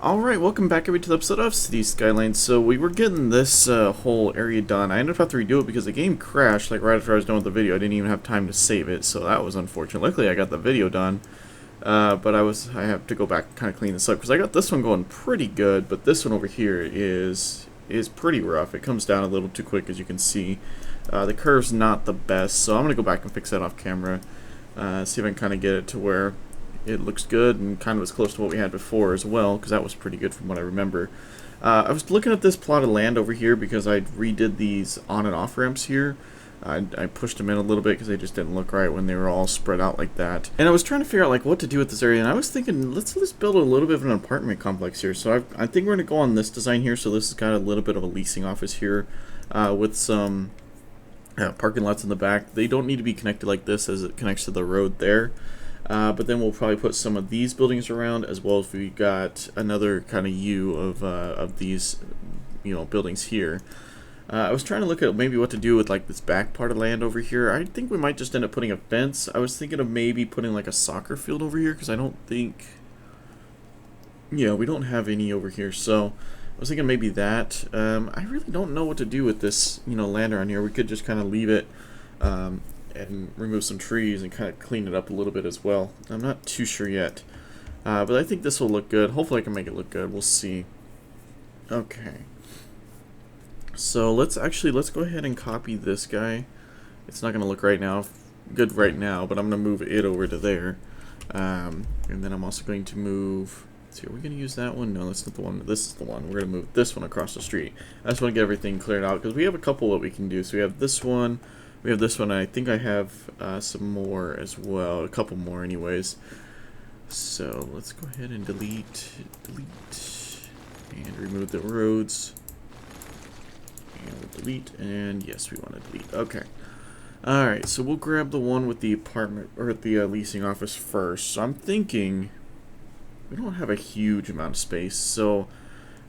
Alright, welcome back everybody to the episode of City Skylines. So we were getting this whole area done. I ended up having to redo it because the game crashed like right after I was done with the video. I didn't even have time to save it, so that was unfortunate. Luckily I got the video done, but I have to go back and kind of clean this up because I got this one going pretty good, but this one over here is pretty rough. It comes down a little too quick, as you can see. The curve's not the best, so I'm going to go back and fix that off camera. See if I can kind of get it to where it looks good and kind of as close to what we had before as well, because that was pretty good from what I remember. I was looking at this plot of land over here because I redid these on and off ramps here. I pushed them in a little bit because they just didn't look right when they were all spread out like that. And I was trying to figure out like what to do with this area, and I was thinking let's build a little bit of an apartment complex here. So I think we're going to go on this design here. So this has got a little bit of a leasing office here with some parking lots in the back. They don't need to be connected like this as it connects to the road there. But then we'll probably put some of these buildings around, as well as we got another kind of U of these, buildings here. I was trying to look at maybe what to do with like this back part of land over here. I think we might just end up putting a fence. I was thinking of maybe putting like a soccer field over here because I don't think, we don't have any over here. So I was thinking maybe that. I really don't know what to do with this, land around here. We could just kind of leave it. And remove some trees and kind of clean it up a little bit as well. I'm not too sure yet, but I think this will look good. Hopefully I can make it look good. We'll see. Okay, so let's go ahead and copy this guy. It's not gonna look good right now, but I'm gonna move it over to there, and then I'm also going to move. Let's see, are we gonna use that one? No, that's not the one. This is the one. We're gonna move this one across the street. I just want to get everything cleared out because we have a couple that we can do. So we have this one. We have this one, and I think I have some more as well, a couple more anyways. So let's go ahead and delete, and remove the roads. And we'll delete, and yes, we want to delete. Okay. Alright, so we'll grab the one with the apartment, or the leasing office first. So I'm thinking, we don't have a huge amount of space, so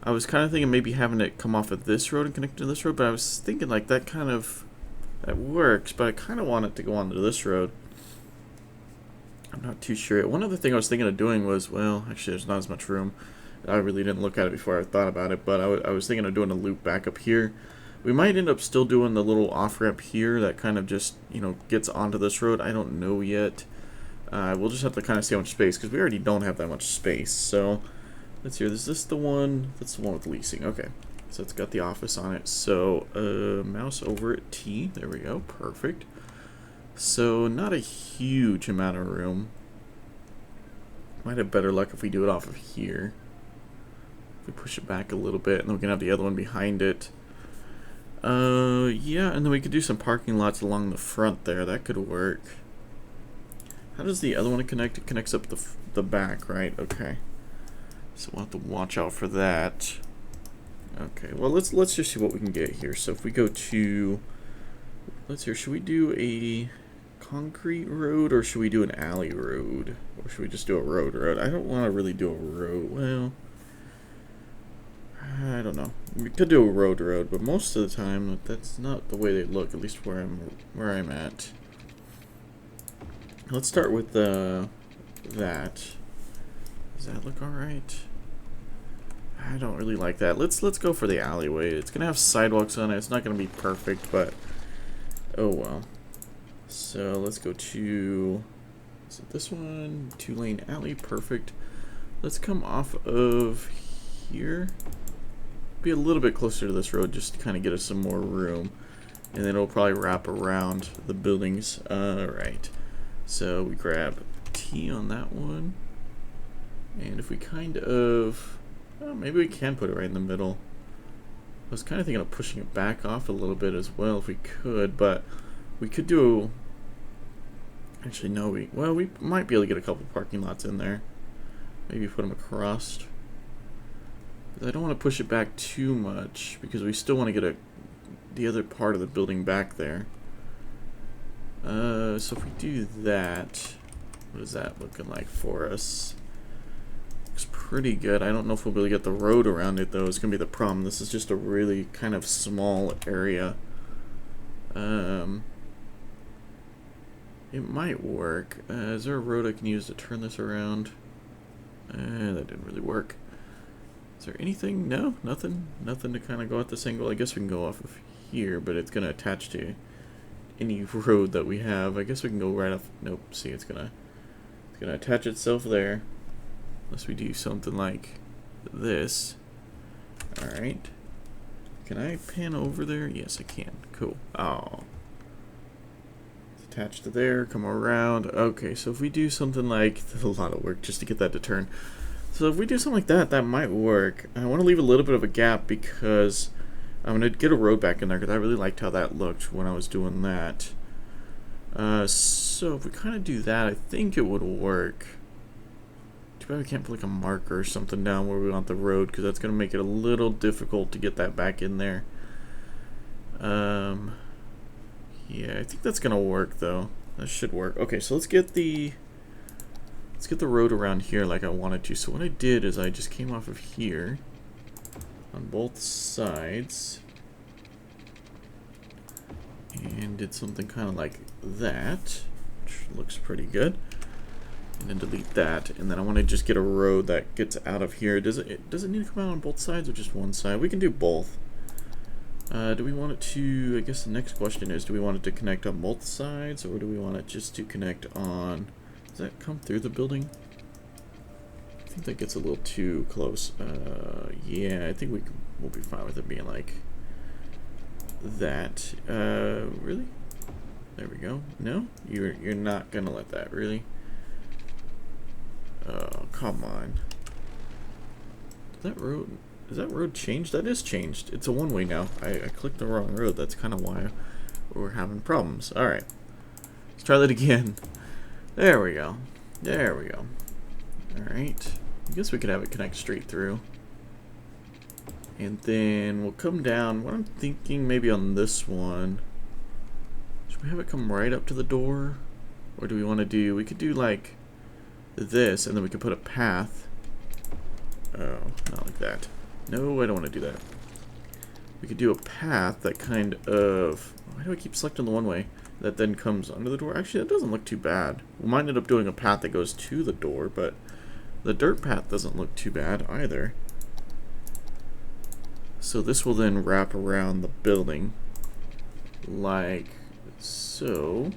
I was kind of thinking maybe having it come off of this road and connect to this road, but I was thinking like that works, but I kind of want it to go onto this road. I'm not too sure. One other thing I was thinking of doing was, well, actually there's not as much room. I really didn't look at it before I thought about it, but I was thinking of doing a loop back up here. We might end up still doing the little off-ramp here that kind of just, gets onto this road. I don't know yet. We'll just have to kind of see how much space, because we already don't have that much space. So, let's see, is this the one? That's the one with leasing. Okay. So it's got the office on it. So mouse over at T. There we go. Perfect. So not a huge amount of room. Might have better luck if we do it off of here. If we push it back a little bit, and then we can have the other one behind it. Yeah, and then we could do some parking lots along the front there. That could work. How does the other one connect? It connects up the back, right? Okay. So we'll have to watch out for that. Okay, well let's just see what we can get here. So if we go to, let's see, should we do a concrete road or should we do an alley road? Or should we just do a road? I don't want to really do a road. Well, I don't know. We could do a road, but most of the time that's not the way they look, at least where I'm at. Let's start with that. Does that look alright? I don't really like that. Let's go for the alleyway. It's gonna have sidewalks on it. It's not gonna be perfect, but oh well. So let's go to, is it this one? 2-lane alley, perfect. Let's come off of here. Be a little bit closer to this road just to kind of get us some more room, and then it'll probably wrap around the buildings. Alright. So we grab T on that one, and if we kind of, well, maybe we can put it right in the middle. I was kind of thinking of pushing it back off a little bit as well if we could, but we could do, actually no, we might be able to get a couple parking lots in there. Maybe put them across. I don't want to push it back too much because we still want to get the other part of the building back there. So if we do that, what is that looking like for us? Looks pretty good. I don't know if we'll be able to get the road around it though. It's gonna be the problem. This is just a really kind of small area. It might work. Is there a road I can use to turn this around? That didn't really work. Is there anything? No, nothing. Nothing to kind of go at this angle. I guess we can go off of here, but it's gonna attach to any road that we have. I guess we can go right off. Nope. See, it's gonna attach itself there, unless we do something like this. All right. Can I pan over there? Yes, I can. Cool. Oh. It's attached to there. Come around. Okay, so if we do something like a lot of work just to get that to turn. So if we do something like that, that might work. I want to leave a little bit of a gap because I'm going to get a road back in there because I really liked how that looked when I was doing that. So if we kind of do that, I think it would work. Too bad we can't put like a marker or something down where we want the road because that's going to make it a little difficult to get that back in there. Yeah, I think that's going to work though. That should work. Okay, so let's get the road around here like I wanted to. So what I did is I just came off of here on both sides and did something kind of like that, which looks pretty good. And then delete that, and then I want to just get a road that gets out of here. Does it need to come out on both sides or just one side? We can do both. Do we want it to, I guess the next question is, do we want it to connect on both sides or do we want it just to connect on, does that come through the building? I think that gets a little too close. Yeah, I think we'll be fine with it being like that. Really? There we go. No? You're not gonna let that, really? Oh, come on. Is that road changed? That is changed. It's a one-way now. I clicked the wrong road. That's kind of why we're having problems. Alright. Let's try that again. There we go. There we go. Alright. I guess we could have it connect straight through. And then we'll come down. What I'm thinking maybe on this one. Should we have it come right up to the door? Or do we want to do... We could do like this and then we could put a path. Oh, not like that. No, I don't want to do that. We could do a path that kind of... Why do I keep selecting the one way? That then comes under the door. Actually, that doesn't look too bad. We might end up doing a path that goes to the door, but the dirt path doesn't look too bad either. So this will then wrap around the building like so.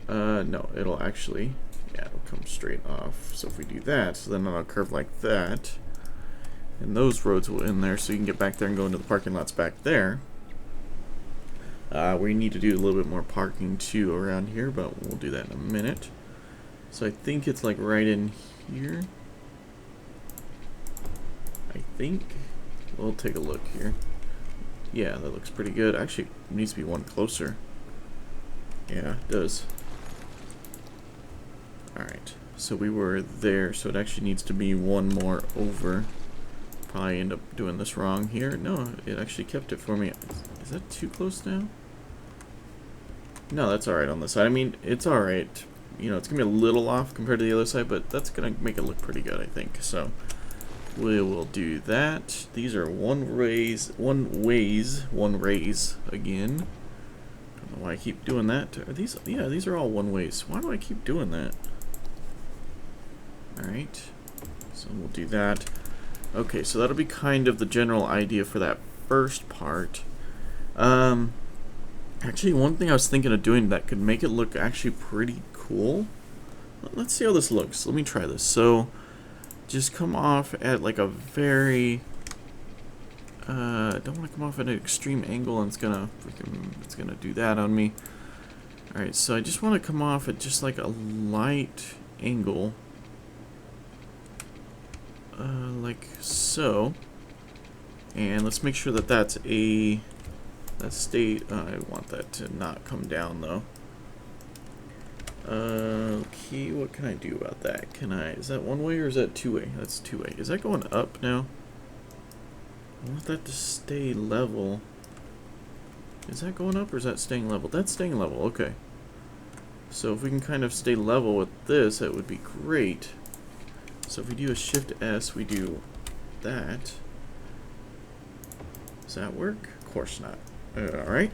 No, it'll actually, yeah, it'll come straight off. So if we do that, so then it'll curve like that. And those roads will end there so you can get back there and go into the parking lots back there. We need to do a little bit more parking too around here, but we'll do that in a minute. So I think it's like right in here. I think. We'll take a look here. Yeah, that looks pretty good. Actually, it needs to be one closer. Yeah, it does. Alright, so we were there, so it actually needs to be one more over. Probably end up doing this wrong here. No, it actually kept it for me. Is that too close now? No, that's alright on this side. I mean, it's alright. You know, it's going to be a little off compared to the other side, but that's going to make it look pretty good, I think. So, we will do that. These are one raise again. Don't know why I keep doing that. Are these? Yeah, these are all one ways. Why do I keep doing that? Alright. So, we'll do that. Okay, so that'll be kind of the general idea for that first part. Actually, one thing I was thinking of doing that could make it look actually pretty cool. Let's see how this looks. Let me try this. So, just come off at like a very... don't want to come off at an extreme angle and it's gonna do that on me. Alright, so I just want to come off at just like a light angle. Like so. And let's make sure that that's a... I want that to not come down though. Okay, what can I do about that? Is that one way or is that two way? That's two way. Is that going up now? I want that to stay level. Is that going up or is that staying level? That's staying level, okay. So if we can kind of stay level with this, that would be great. So if we do a Shift S, we do that. Does that work? Of course not. Alright.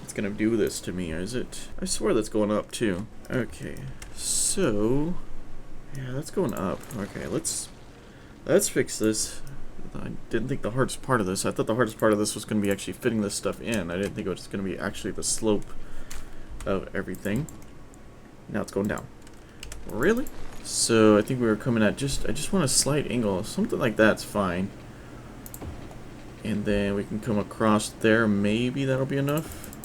It's gonna do this to me, is it? I swear that's going up too. Okay, so... yeah, that's going up. Okay, let's let's fix this. I didn't think the hardest part of this. I thought the hardest part of this was going to be actually fitting this stuff in. I didn't think it was going to be actually the slope of everything. Now it's going down. Really? So I think we were coming at I just want a slight angle. Something like that's fine. And then we can come across there. Maybe that'll be enough.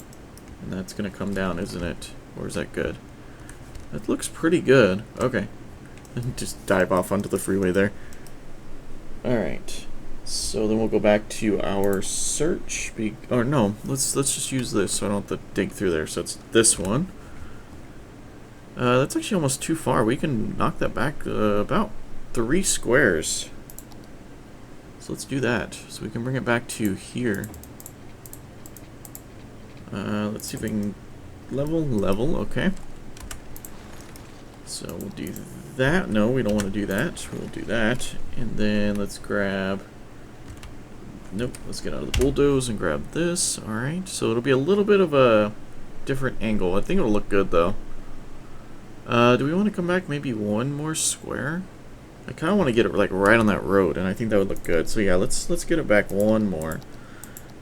And that's going to come down, isn't it? Or is that good? That looks pretty good. Okay. Just dive off onto the freeway there. Alright. So then we'll go back to our search. Or no, let's just use this so I don't have to dig through there. So it's this one. That's actually almost too far. We can knock that back about 3 squares. So let's do that. So we can bring it back to here. Let's see if we can level, okay. So we'll do that. No, we don't want to do that. We'll do that. And then let's grab... Nope, let's get out of the bulldoze and grab this. Alright, so it'll be a little bit of a different angle. I think it'll look good though. Do we want to come back maybe 1 more square? I kind of want to get it like right on that road, and I think that would look good. So yeah, let's get it back 1 more.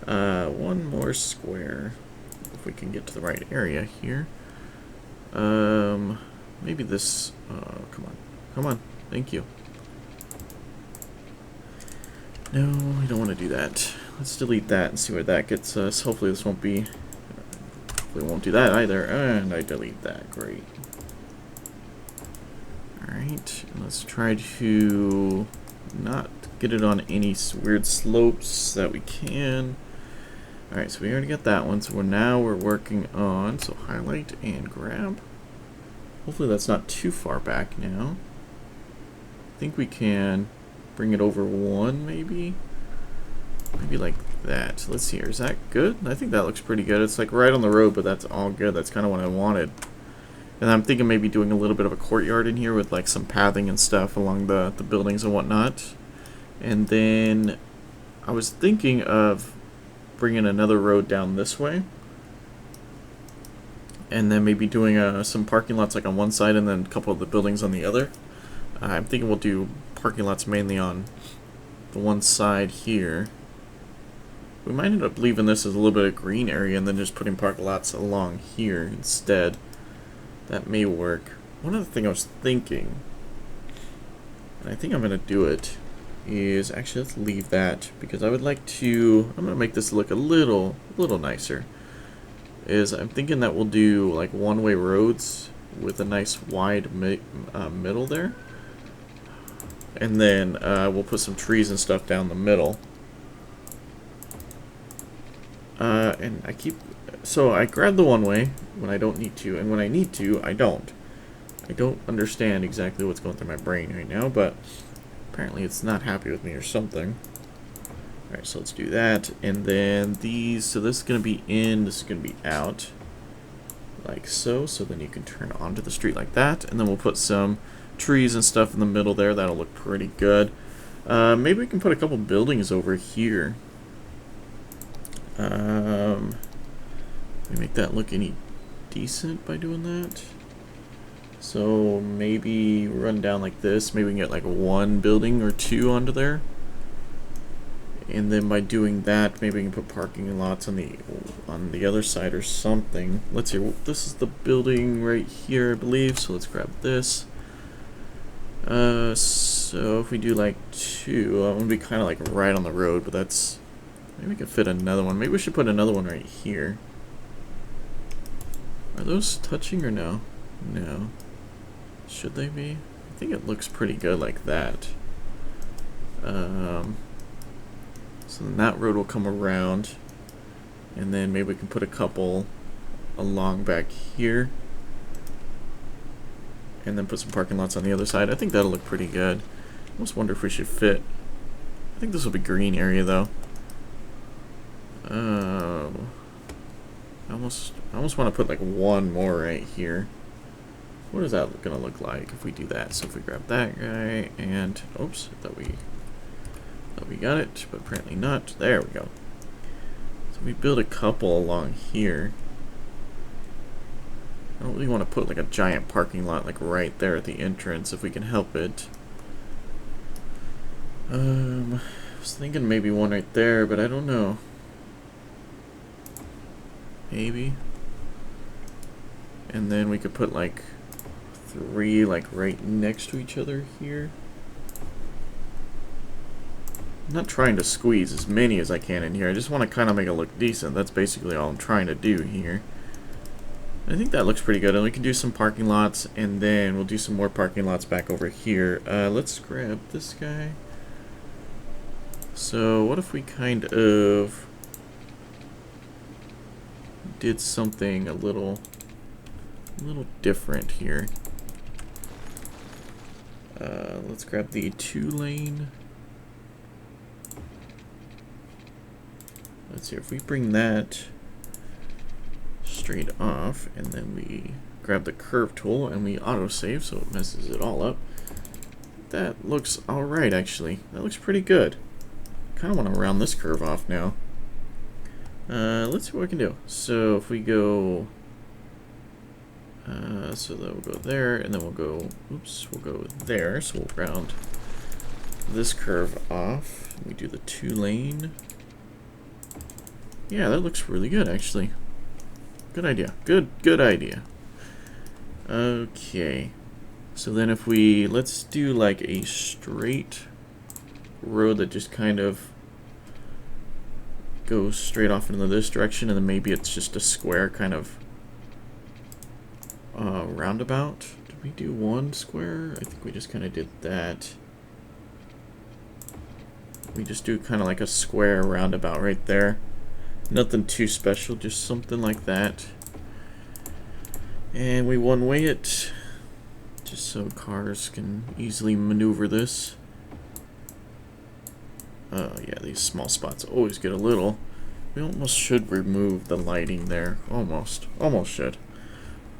1 more square. If we can get to the right area here. Maybe this... come on. Come on. Thank you. No, we don't want to do that. Let's delete that and see where that gets us. Hopefully this won't be... We won't do that either. And I delete that. Great. Alright, let's try to not get it on any weird slopes that we can. Alright, so we already got that one, so we're working on, so highlight and grab. Hopefully that's not too far back now. I think we can bring it over 1 maybe? Maybe like that. Let's see here, is that good? I think that looks pretty good. It's like right on the road, but that's all good. That's kind of what I wanted. And I'm thinking maybe doing a little bit of a courtyard in here with like some pathing and stuff along the buildings and whatnot. And then I was thinking of bringing another road down this way. And then maybe doing some parking lots like on one side and then a couple of the buildings on the other. I'm thinking we'll do parking lots mainly on the one side here. We might end up leaving this as a little bit of green area and then just putting parking lots along here instead. That may work. One other thing I was thinking, and I think I'm going to do it, is actually let's leave that because I would like to, I'm going to make this look a little nicer. Is I'm thinking that we'll do like one-way roads with a nice wide middle there. And then we'll put some trees and stuff down the middle. And so I grab the one way when I don't need to, and when I need to, I don't. I don't understand exactly what's going through my brain right now, but apparently it's not happy with me or something. Alright, so let's do that, and then these, so this is going to be in, this is going to be out, like so, so then you can turn onto the street like that, and then we'll put some trees and stuff in the middle there, that'll look pretty good. Maybe we can put a couple buildings over here. We make that look any decent by doing that. So maybe run down like this. Maybe we can get like 1 building or 2 onto there. And then by doing that, maybe we can put parking lots on the other side or something. Let's see. This is the building right here, I believe. So let's grab this. So if we do like 2, I'm gonna be kind of like right on the road, but that's... Maybe we can fit another one. Maybe we should put another one right here. Are those touching or no? No. Should they be? I think it looks pretty good like that. So then that road will come around. And then maybe we can put a couple along back here. And then put some parking lots on the other side. I think that'll look pretty good. I almost wonder if we should fit. I think this will be green area though. I almost want to put like 1 more right here. What is that gonna look like if we do that? So if we grab that guy and oops, I thought we got it, but apparently not. There we go. So we build a couple along here. I don't really want to put like a giant parking lot like right there at the entrance if we can help it. I was thinking maybe one right there, but I don't know. Maybe. And then we could put like 3 like right next to each other here. I'm not trying to squeeze as many as I can in here. I just want to kind of make it look decent. That's basically all I'm trying to do here. I think that looks pretty good. And we can do some parking lots, and then we'll do some more parking lots back over here. Let's grab this guy. So what if we kind of did something a little different here? Let's grab the 2-lane. Let's see if we bring that straight off, and then we grab the curve tool and we autosave so it messes it all up. That looks alright, actually. That looks pretty good. Kind of want to round this curve off now. Let's see what we can do. So if we go, so then we'll go there, and then we'll go, oops, we'll go there. So we'll round this curve off. We do the 2-lane. Yeah, that looks really good, actually. Good idea. Good idea. Okay. So then if we, let's do like a straight road that just kind of goes straight off into this direction, and then maybe it's just a square kind of roundabout. Did we do 1 square? I think we just kind of did that. We just do kind of like a square roundabout right there. Nothing too special, just something like that. And we one-way it, just so cars can easily maneuver this. Yeah, these small spots always get a little. We almost should remove the lighting there. Almost should.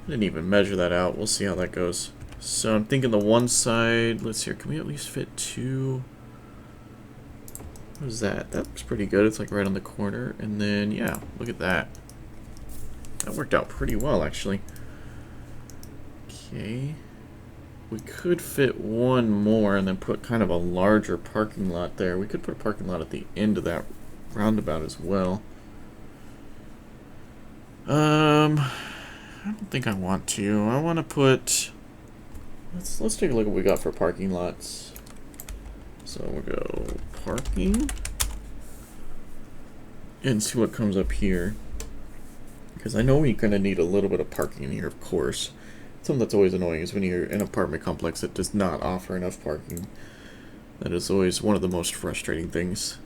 Didn't even measure that out. We'll see how that goes. So I'm thinking the one side, let's see here, can we at least fit 2? What is that? That looks pretty good. It's like right on the corner. And then, yeah, look at that. That worked out pretty well, actually. Okay. We could fit 1 more and then put kind of a larger parking lot there. We could put a parking lot at the end of that roundabout as well. I don't think I want to. I want to put... Let's take a look at what we got for parking lots. So we'll go parking and see what comes up here, because I know we're going to need a little bit of parking in here, of course. Something that's always annoying is when you're in an apartment complex that does not offer enough parking. That is always one of the most frustrating things.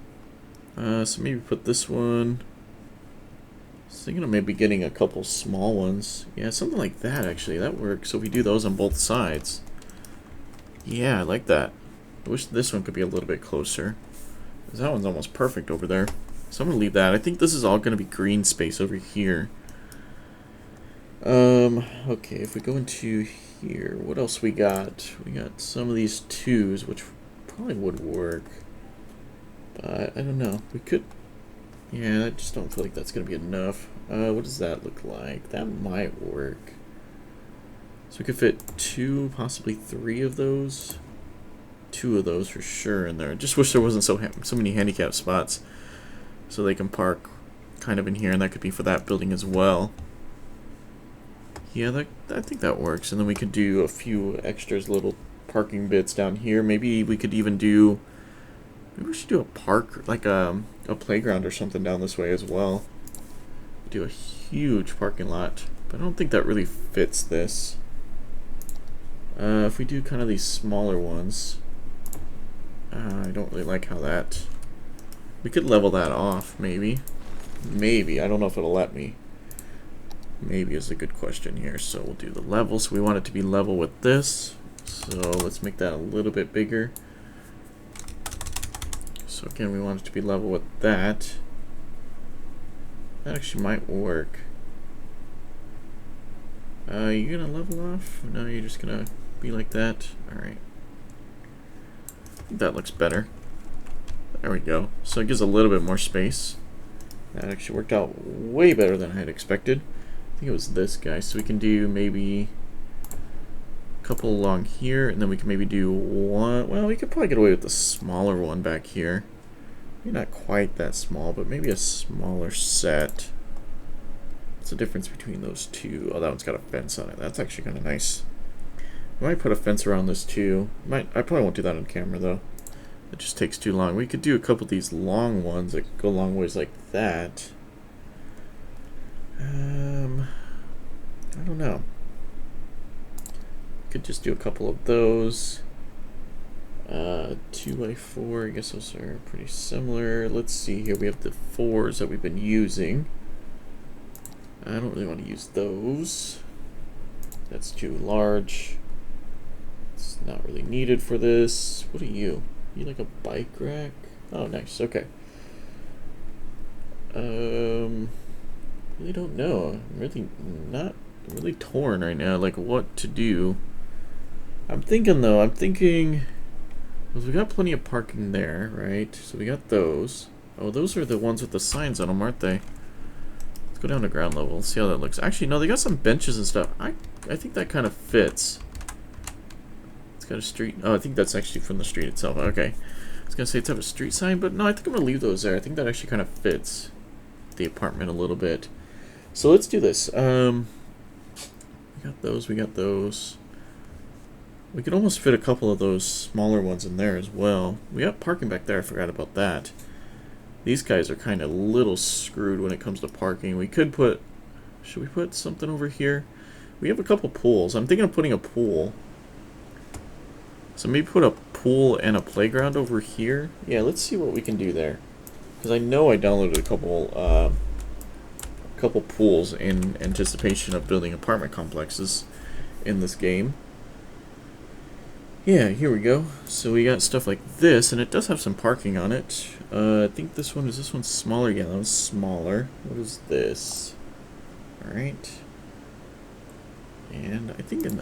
So maybe put this one. I was thinking of maybe getting a couple small ones. Yeah, something like that, actually. That works. So if we do those on both sides. Yeah, I like that. I wish this one could be a little bit closer, because that one's almost perfect over there. So I'm going to leave that. I think this is all going to be green space over here. Okay, if we go into here, what else we got? We got some of these 2s, which probably would work. But I don't know. We could... Yeah, I just don't feel like that's going to be enough. What does that look like? That might work. So we could fit 2, possibly 3 of those. 2 of those for sure in there. Just wish there wasn't so many handicap spots, so they can park kind of in here, and that could be for that building as well. Yeah, I think that works. And then we could do a few extras, little parking bits down here. Maybe we could even do... Maybe we should do a park, like a playground or something down this way as well. Do a huge parking lot, but I don't think that really fits this. If we do kind of these smaller ones... I don't really like how that... We could level that off, maybe. Maybe. I don't know if it'll let me. Maybe is a good question here. So we'll do the level. So we want it to be level with this. So let's make that a little bit bigger. So again, we want it to be level with that. That actually might work. You gonna level off? No, you're just gonna be like that. Alright. That looks better. There we go. So it gives a little bit more space. That actually worked out way better than I had expected. I think it was this guy. So we can do maybe couple along here, and then we can maybe do one. Well, we could probably get away with the smaller one back here. Maybe not quite that small, but maybe a smaller set. What's the difference between those two? Oh, that one's got a fence on it. That's actually kind of nice. I might put a fence around this too. I probably won't do that on camera though. It just takes too long. We could do a couple of these long ones that go long ways like that. I don't know. Could just do a couple of those. 2x4, I guess those are pretty similar. Let's see here. We have the 4s that we've been using. I don't really want to use those. That's too large. It's not really needed for this. What are you? You like a bike rack? Oh, nice. Okay. Really don't know. I'm really torn right now, like what to do. I'm thinking because we got plenty of parking there, right? So we got those. Oh, those are the ones with the signs on them, aren't they? Let's go down to ground level, see how that looks. Actually, no, they got some benches and stuff. I think that kind of fits. It's got a street. Oh, I think that's actually from the street itself. Okay. I was gonna say it's have a street sign, but no, I think I'm gonna leave those there. I think that actually kind of fits the apartment a little bit. So let's do this. We got those. We got those. We could almost fit a couple of those smaller ones in there as well. We got parking back there. I forgot about that. These guys are kind of a little screwed when it comes to parking. We could put... Should we put something over here? We have a couple pools. I'm thinking of putting a pool. So maybe put a pool and a playground over here. Yeah, let's see what we can do there. Because I know I downloaded a couple pools in anticipation of building apartment complexes in this game. Yeah, here we go. So we got stuff like this, and it does have some parking on it. I think this one, is this one smaller? Yeah, that one's smaller. What is this? Alright. And I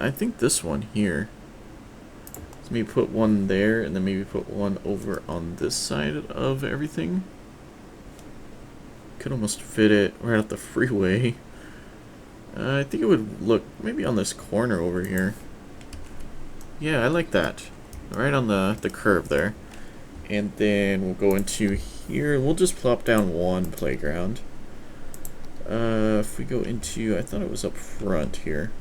think this one here. So maybe put one there, and then maybe put one over on this side of everything. Could almost fit it right up the freeway. I think it would look maybe on this corner over here. Yeah, I like that. Right on the curve there. And then we'll go into here. We'll just plop down one playground. If we go into... I thought it was up front here.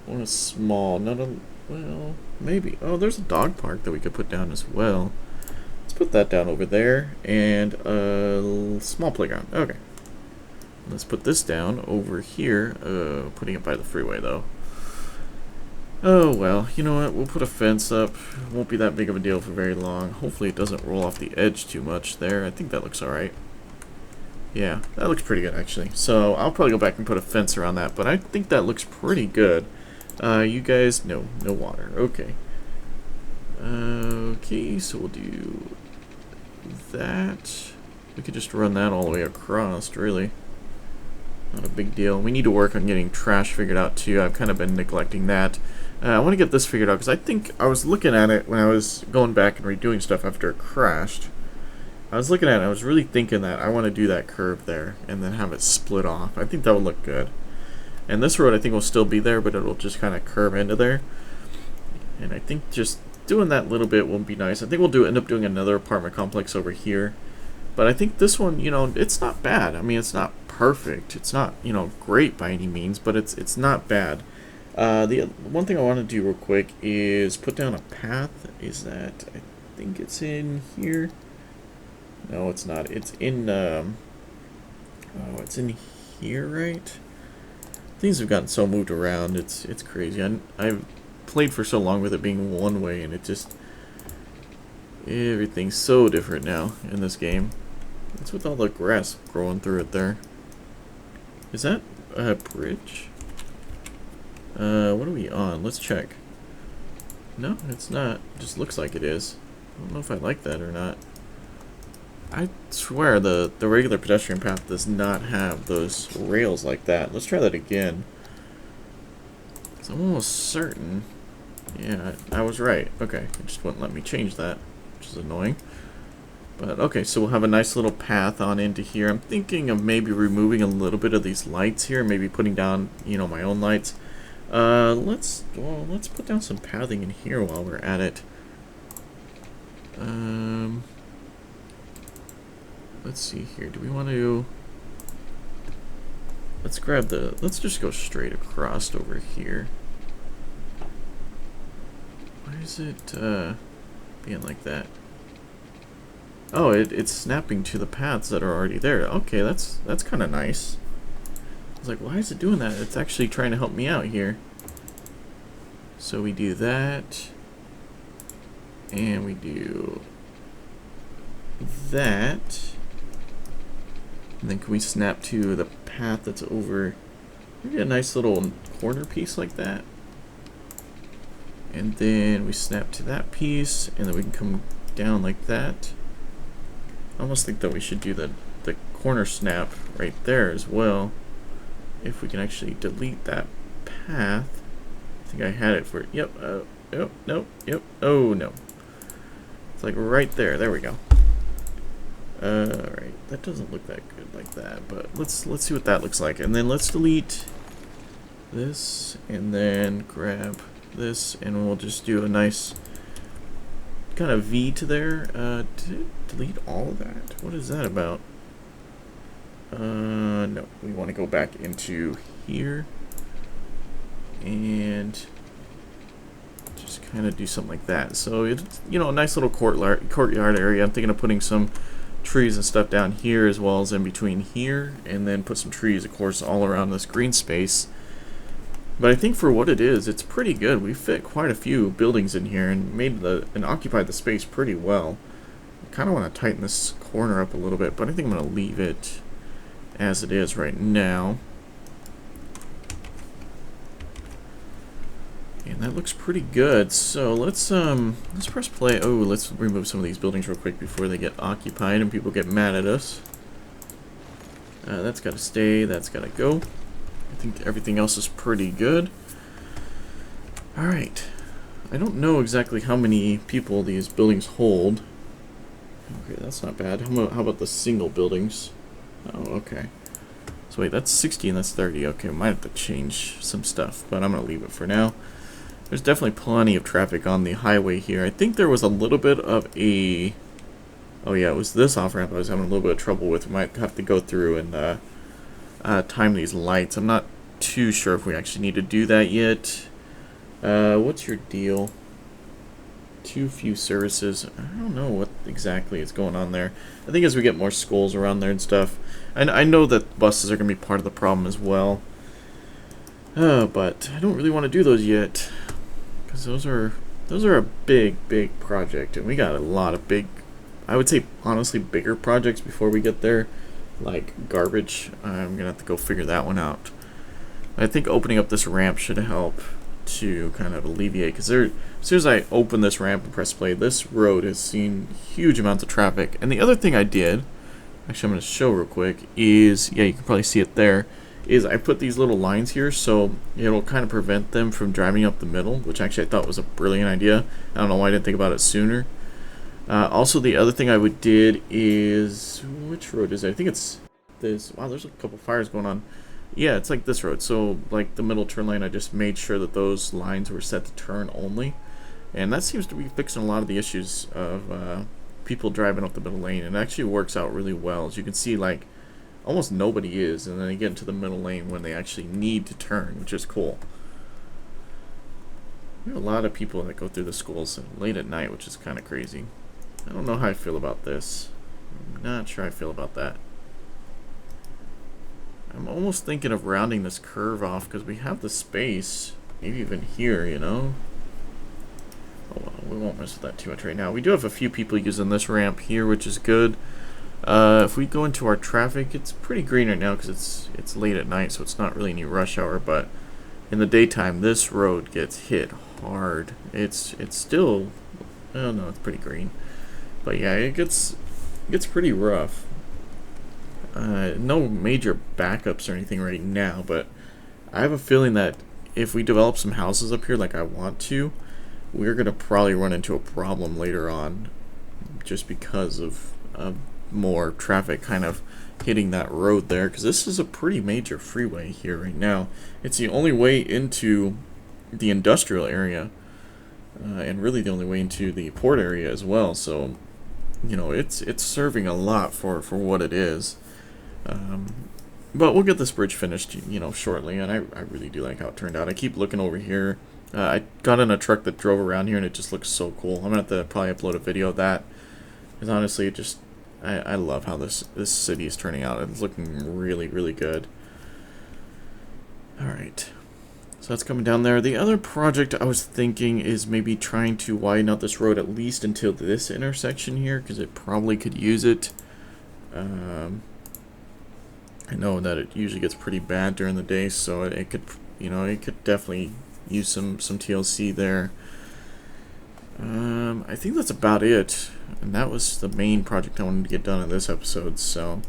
One is small. Not a... Well, maybe. Oh, there's a dog park that we could put down as well. Let's put that down over there. And a small playground. Okay. Let's put this down over here. Putting it by the freeway, though. Oh, well, you know what? We'll put a fence up. It won't be that big of a deal for very long. Hopefully it doesn't roll off the edge too much there. I think that looks alright. Yeah, that looks pretty good, actually. So I'll probably go back and put a fence around that, but I think that looks pretty good. You guys, no water. Okay. Okay, so we'll do that. We could just run that all the way across, really. Not a big deal. We need to work on getting trash figured out, too. I've kind of been neglecting that. I want to get this figured out, because I think I was looking at it when I was going back and redoing stuff after it crashed. I was looking at it, I was really thinking that I want to do that curve there, and then have it split off. I think that would look good. And this road I think will still be there, but it'll just kind of curve into there. And I think just doing that little bit will be nice. I think we'll end up doing another apartment complex over here. But I think this one, you know, it's not bad. I mean, it's not perfect. It's not, you know, great by any means, but it's not bad. The one thing I want to do real quick is put down a path. Is that, I think it's in here. No, it's not. It's in, oh, it's in here, right? Things have gotten so moved around. It's crazy. I've played for so long with it being one way, and it just, everything's so different now in this game. What's with all the grass growing through it there? Is that a bridge? What are we on? Let's check. No, it's not. It just looks like it is. I don't know if I like that or not. I swear the regular pedestrian path does not have those rails like that. Let's try that again. So I'm almost certain. Yeah, I was right. Okay, it just wouldn't let me change that, which is annoying. But okay, so we'll have a nice little path on into here. I'm thinking of maybe removing a little bit of these lights here, maybe putting down, you know, my own lights. Let's put down some pathing in here while we're at it. Let's see here. Do we want to? Let's grab the. Let's just go straight across over here. Why is it being like that? Oh, it's snapping to the paths that are already there. Okay, that's kind of nice. I was like, why is it doing that? It's actually trying to help me out here. So we do that, and we do that, and then can we snap to the path that's over? Maybe a nice little corner piece like that, and then we snap to that piece, and then we can come down like that. I almost think that we should do the corner snap right there as well. If we can actually delete that path. I think I had it for, yep, nope, yep, oh no. It's like right there, there we go. Alright, that doesn't look that good like that, but let's see what that looks like. And then let's delete this, and then grab this, and we'll just do a nice kind of V to there. Delete all of that? What is that about? No, we want to go back into here and just kind of do something like that. So it's, you know, a nice little courtyard area. I'm thinking of putting some trees and stuff down here as well as in between here, and then put some trees, of course, all around this green space. But I think for what it is, it's pretty good. We fit quite a few buildings in here and and occupied the space pretty well. I kind of want to tighten this corner up a little bit, but I think I'm going to leave it as it is right now. And that looks pretty good. So let's press play. Oh, let's remove some of these buildings real quick before they get occupied and people get mad at us. That's got to stay. That's got to go. I think everything else is pretty good. All right. I don't know exactly how many people these buildings hold. Okay, that's not bad. How about the single buildings? Oh, okay. So wait, that's 60 and that's 30. Okay, might have to change some stuff, but I'm going to leave it for now. There's definitely plenty of traffic on the highway here. I think there was a little bit of a... Oh yeah, it was this off-ramp I was having a little bit of trouble with. We might have to go through and time these lights. I'm not too sure if we actually need to do that yet. What's your deal? Too few services. I don't know what exactly is going on there. I think as we get more schools around there and stuff, I know that buses are going to be part of the problem as well. But I don't really want to do those yet, because those are a big project, and we got a lot of big, I would say honestly bigger projects before we get there, like garbage. I'm gonna have to go figure that one out. I think opening up this ramp should help to kind of alleviate, because as soon as I open this ramp and press play, this road has seen huge amounts of traffic. And the other thing I did, actually I'm going to show real quick, is, yeah, you can probably see it there, is I put these little lines here so it'll kind of prevent them from driving up the middle, which actually I thought was a brilliant idea. I don't know why I didn't think about it sooner. Also, the other thing I did is, which road is it? I think it's this. Wow, there's a couple fires going on. Yeah, it's like this road. So, like the middle turn lane, I just made sure that those lines were set to turn only. And that seems to be fixing a lot of the issues of people driving up the middle lane. And it actually works out really well. As you can see, like, almost nobody is. And then they get into the middle lane when they actually need to turn, which is cool. We have a lot of people that go through the schools late at night, which is kind of crazy. I don't know how I feel about this. I'm not sure I feel about that. I'm almost thinking of rounding this curve off because we have the space, maybe even here, you know? Oh well, we won't mess with that too much right now. We do have a few people using this ramp here, which is good. If we go into our traffic, it's pretty green right now because it's late at night, so it's not really any rush hour, but in the daytime, this road gets hit hard. It's still, oh no, it's pretty green. But yeah, it gets pretty rough. No major backups or anything right now, but I have a feeling that if we develop some houses up here like I want to, we're going to probably run into a problem later on just because of more traffic kind of hitting that road there, because this is a pretty major freeway here right now. It's the only way into the industrial area, and really the only way into the port area as well. So, you know, it's serving a lot for what it is. But we'll get this bridge finished, you know, shortly, and I really do like how it turned out. I keep looking over here. I got in a truck that drove around here, and it just looks so cool. I'm gonna have to probably upload a video of that, because honestly, it just I love how this city is turning out. It's looking really, really good. All right, so that's coming down there. The other project I was thinking is maybe trying to widen out this road at least until this intersection here, because it probably could use it. I know that it usually gets pretty bad during the day, so it could, you know, it could definitely use some TLC there. I think that's about it, and that was the main project I wanted to get done in this episode, so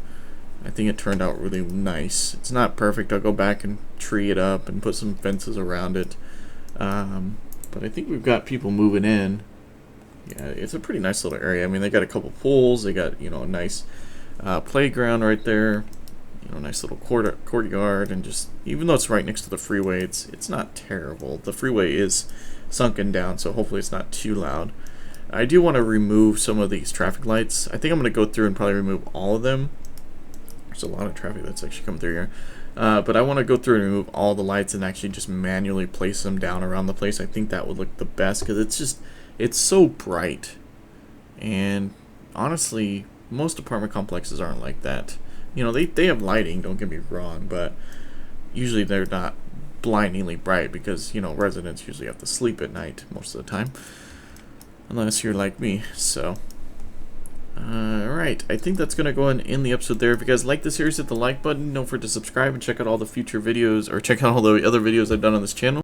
I think it turned out really nice. It's not perfect. I'll go back and tree it up and put some fences around it, but I think we've got people moving in. Yeah, it's a pretty nice little area. I mean, they got a couple pools, they got, you know, a nice playground right there. You know, nice little courtyard, and just, even though it's right next to the freeway, it's not terrible. The freeway is sunken down, so hopefully it's not too loud. I do want to remove some of these traffic lights. I think I'm going to go through and probably remove all of them. There's a lot of traffic that's actually coming through here. But I want to go through and remove all the lights and actually just manually place them down around the place. I think that would look the best, because it's so bright. And honestly, most apartment complexes aren't like that. You know, they have lighting, don't get me wrong, but usually they're not blindingly bright, because, you know, residents usually have to sleep at night most of the time, unless you're like me. So, alright, I think that's going to go in the episode there. If you guys like the series, hit the like button. Don't forget to subscribe and check out all the future videos, or check out all the other videos I've done on this channel.